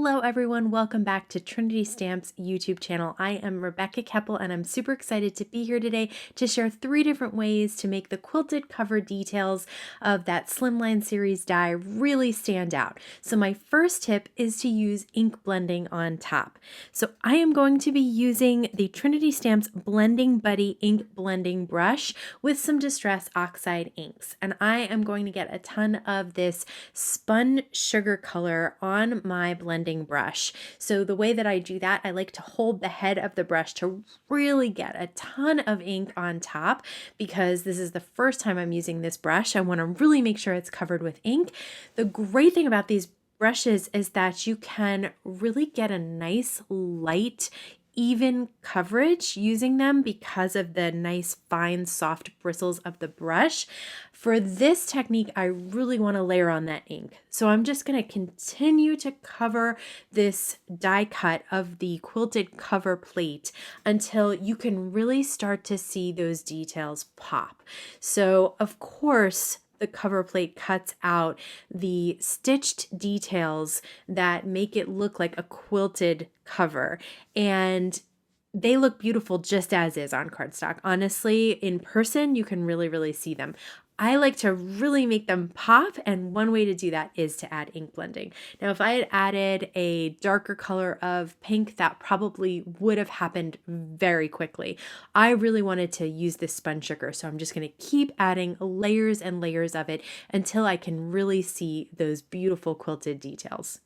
Hello everyone, welcome back to Trinity Stamps YouTube channel. I am Rebecca Keppel and I'm super excited to be here today to share 3 different ways to make the quilted cover details of that Slimline series die really stand out. So my first tip is to use ink blending on top. So I am going to be using the Trinity Stamps Blending Buddy ink blending brush with some Distress Oxide inks. And I am going to get a ton of this spun sugar color on my blending brush. So the way that I do that, I like to hold the head of the brush to really get a ton of ink on top because this is the first time I'm using this brush. I want to really make sure it's covered with ink. The great thing about these brushes is that you can really get a nice light even coverage using them because of the nice fine soft bristles of the brush. For this technique, I really want to layer on that ink. So I'm just going to continue to cover this die cut of the quilted cover plate until you can really start to see those details pop. So of course, the cover plate cuts out the stitched details that make it look like a quilted cover, and they look beautiful just as is on cardstock. Honestly, in person, you can really see them. I like to really make them pop, and one way to do that is to add ink blending. Now, if I had added a darker color of pink, that probably would have happened very quickly. I really wanted to use this spun sugar, so I'm just going to keep adding layers and layers of it until I can really see those beautiful quilted details.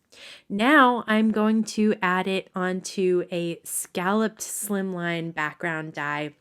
Now I'm going to add it onto a scalloped slimline background die,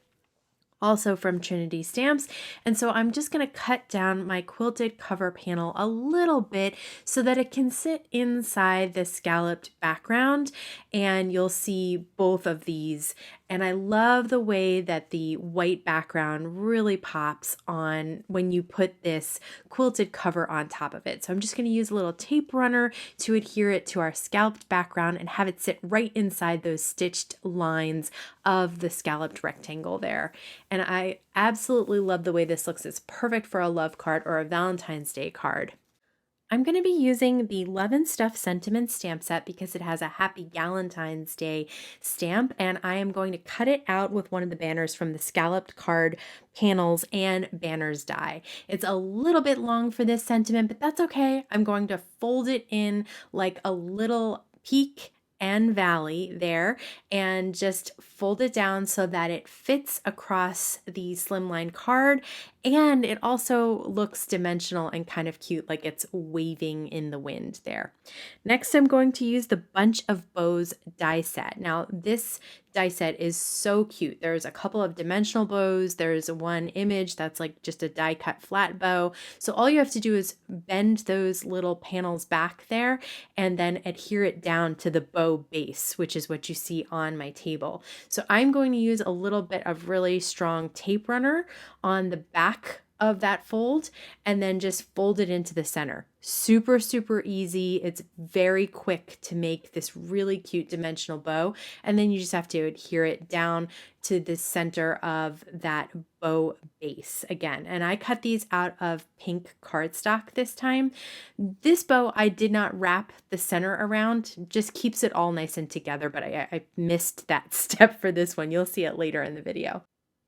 also from Trinity Stamps. And so I'm just going to cut down my quilted cover panel a little bit so that it can sit inside the scalloped background, and you'll see both of these. And I love the way that the white background really pops on when you put this quilted cover on top of it. So I'm just going to use a little tape runner to adhere it to our scalloped background and have it sit right inside those stitched lines of the scalloped rectangle there. And I absolutely love the way this looks. It's perfect for a love card or a Valentine's Day card. I'm going to be using the Love and Stuff Sentiment stamp set because it has a Happy Galentine's Day stamp, and I am going to cut it out with one of the banners from the scalloped card panels and banners die. It's a little bit long for this sentiment, but that's okay. I'm going to fold it in like a little peak and valley there and just fold it down so that it fits across the slimline card, and it also looks dimensional and kind of cute, like it's waving in the wind there. Next, I'm going to use the Bunch of Bows die set. Now this die set is so cute. There's a couple of dimensional bows. There's one image that's like just a die cut flat bow. So all you have to do is bend those little panels back there and then adhere it down to the bow base, which is what you see on my table. So I'm going to use a little bit of really strong tape runner on the back of that fold and then just fold it into the center. Super easy. It's very quick to make this really cute dimensional bow, and then you just have to adhere it down to the center of that bow base again. And I cut these out of pink cardstock this time. This bow I did not wrap the center around, just keeps it all nice and together, but I missed that step for this one. You'll see it later in the video.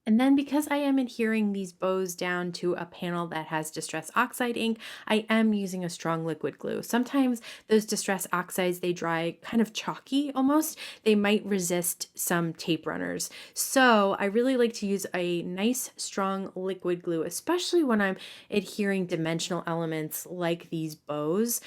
And then because I am adhering these bows down to a panel that has Distress Oxide ink, I am using a strong liquid glue. Sometimes those Distress Oxides, they dry kind of chalky almost. They might resist some tape runners. So I really like to use a nice strong liquid glue, especially when I'm adhering dimensional elements like these bows.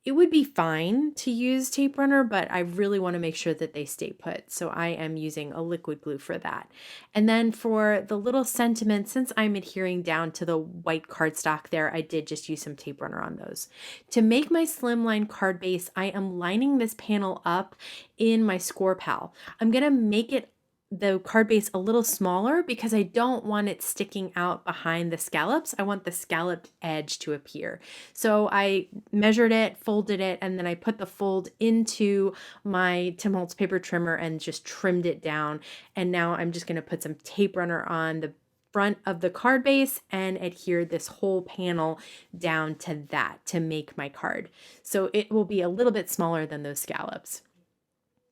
It would be fine to use tape runner, but I really want to make sure that they stay put. So I am using a liquid glue for that. And then for the little sentiment, since I'm adhering down to the white cardstock there, I did just use some tape runner on those. To make my slimline card base, I am lining this panel up in my score pal. I'm going to make the card base a little smaller because I don't want it sticking out behind the scallops. I want the scalloped edge to appear. So I measured it, folded it, and then I put the fold into my Tim Holtz paper trimmer and just trimmed it down. And now I'm just going to put some tape runner on the front of the card base and adhere this whole panel down to that to make my card. So it will be a little bit smaller than those scallops.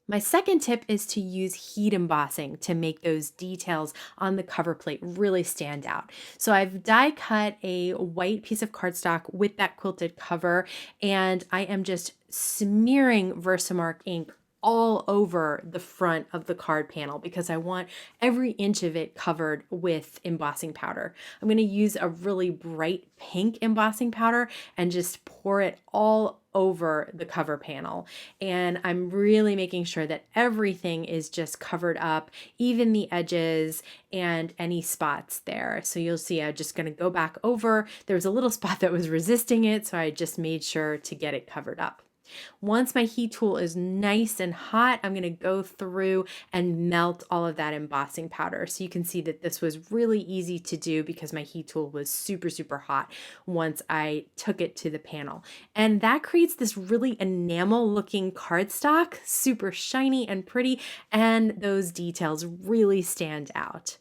My second tip is to use heat embossing to make those details on the cover plate really stand out. So I've die cut a white piece of cardstock with that quilted cover, and I am just smearing Versamark ink all over the front of the card panel because I want every inch of it covered with embossing powder. I'm going to use a really bright pink embossing powder and just pour it all over the cover panel. And I'm really making sure that everything is just covered up, even the edges and any spots there. So you'll see I'm just going to go back over. There was a little spot that was resisting it, so I just made sure to get it covered up. Once my heat tool is nice and hot, I'm going to go through and melt all of that embossing powder. So you can see that this was really easy to do because my heat tool was super, super hot once I took it to the panel. And that creates this really enamel looking cardstock, super shiny and pretty, and those details really stand out.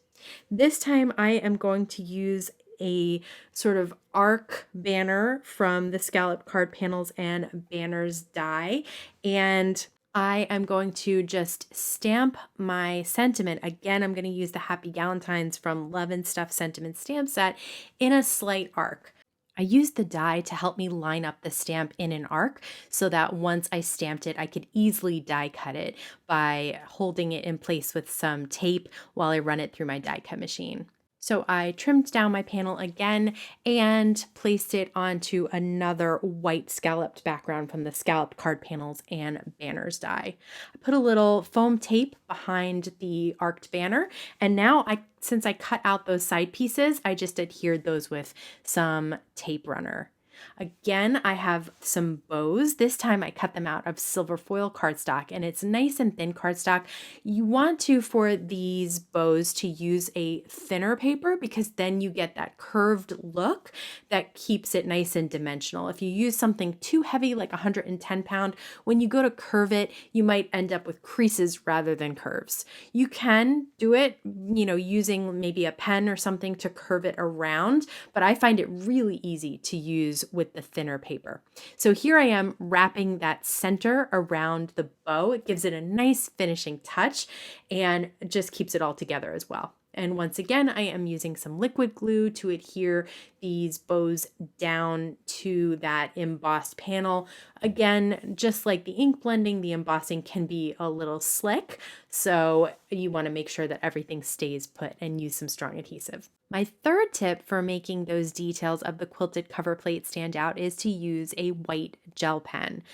This time I am going to use a sort of arc banner from the Scalloped card panels and banners die, and I am going to just stamp my sentiment. Again, I'm going to use the Happy Galentine's from Love and Stuff sentiment stamp set in a slight arc. I used the die to help me line up the stamp in an arc so that once I stamped it, I could easily die cut it by holding it in place with some tape while I run it through my die cut machine. So I trimmed down my panel again and placed it onto another white scalloped background from the Scalloped card panels and banners die. I put a little foam tape behind the arced banner, and now since I cut out those side pieces, I just adhered those with some tape runner. Again, I have some bows. This time I cut them out of silver foil cardstock, and it's nice and thin cardstock. You want to, for these bows, to use a thinner paper because then you get that curved look that keeps it nice and dimensional. If you use something too heavy, like 110 pound, when you go to curve it, you might end up with creases rather than curves. You can do it, using maybe a pen or something to curve it around, but I find it really easy to use with the thinner paper. So here I am wrapping that center around the bow. It gives it a nice finishing touch and just keeps it all together as well. And once again, I am using some liquid glue to adhere these bows down to that embossed panel. Again, just like the ink blending, the embossing can be a little slick, so you want to make sure that everything stays put and use some strong adhesive. My third tip for making those details of the quilted cover plate stand out is to use a white gel pen.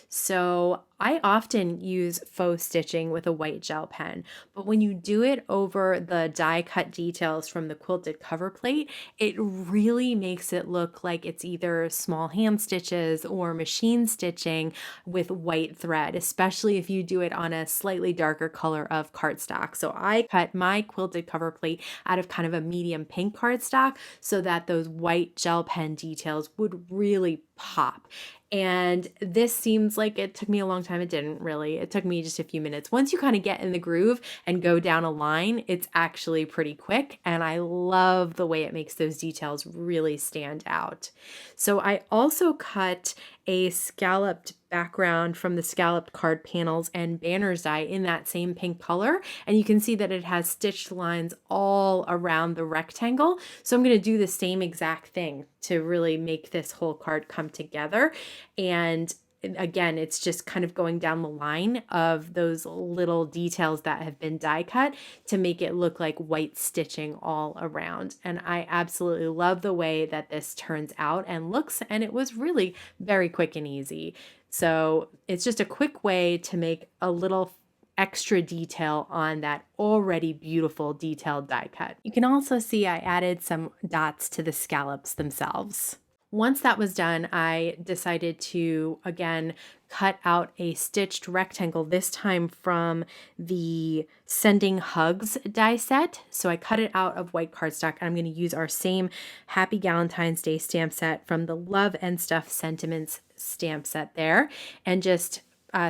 So I often use faux stitching with a white gel pen, but when you do it over the die cut details from the quilted cover plate, it really makes it look like it's either small hand stitches or machine stitching with white thread, especially if you do it on a slightly darker color of cardstock. So I cut my quilted cover plate out of kind of a medium pink cardstock so that those white gel pen details would really pop. And this seems like it took me a long time. It didn't really. It took me just a few minutes. Once you kind of get in the groove and go down a line, it's actually pretty quick. And I love the way it makes those details really stand out. So I also cut a scalloped background from the Scalloped card panels and banners die in that same pink color. And you can see that it has stitched lines all around the rectangle. So I'm going to do the same exact thing to really make this whole card come together. And again, it's just kind of going down the line of those little details that have been die cut to make it look like white stitching all around. And I absolutely love the way that this turns out and looks, and it was really very quick and easy. So it's just a quick way to make a little extra detail on that already beautiful detailed die cut. You can also see I added some dots to the scallops themselves. Once that was done, I decided to, again, cut out a stitched rectangle, this time from the Sending Hugs die set. So I cut it out of white cardstock, and I'm going to use our same Happy Galentine's Day stamp set from the Love and Stuff Sentiments stamp set there, and just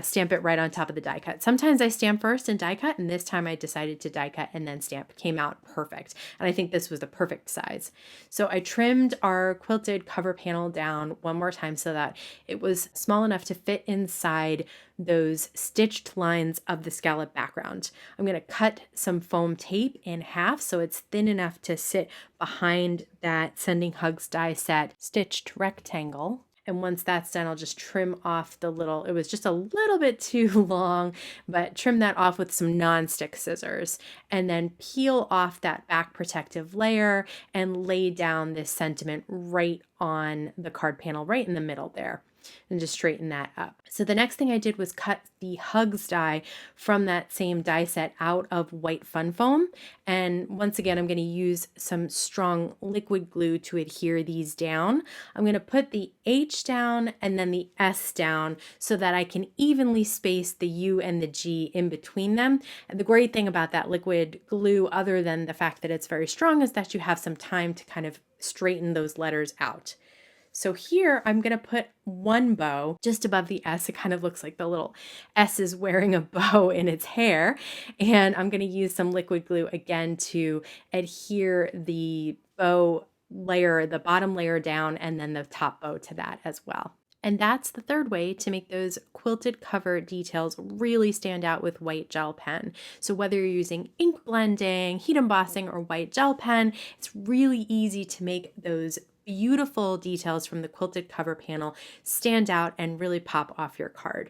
stamp it right on top of the die cut. Sometimes I stamp first and die cut, and this time I decided to die cut and then stamp. It came out perfect. And I think this was the perfect size. So I trimmed our quilted cover panel down one more time so that it was small enough to fit inside those stitched lines of the scallop background. I'm going to cut some foam tape in half so it's thin enough to sit behind that Sending Hugs die set stitched rectangle. And once that's done, I'll just trim off the little, it was just a little bit too long, but trim that off with some non-stick scissors and then peel off that back protective layer and lay down this sentiment right on the card panel, right in the middle there, and just straighten that up. So the next thing I did was cut the Hugs die from that same die set out of white fun foam. And once again, I'm going to use some strong liquid glue to adhere these down. I'm going to put the H down and then the S down so that I can evenly space the U and the G in between them. And the great thing about that liquid glue, other than the fact that it's very strong, is that you have some time to kind of straighten those letters out. So here I'm going to put one bow just above the S. It kind of looks like the little S is wearing a bow in its hair. And I'm going to use some liquid glue again to adhere the bow layer, the bottom layer down, and then the top bow to that as well. And that's the third way to make those quilted cover details really stand out with white gel pen. So whether you're using ink blending, heat embossing, or white gel pen, it's really easy to make those beautiful details from the quilted cover panel stand out and really pop off your card.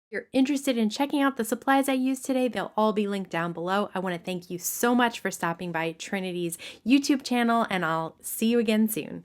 If you're interested in checking out the supplies I used today, they'll all be linked down below. I want to thank you so much for stopping by Trinity's YouTube channel, and I'll see you again soon.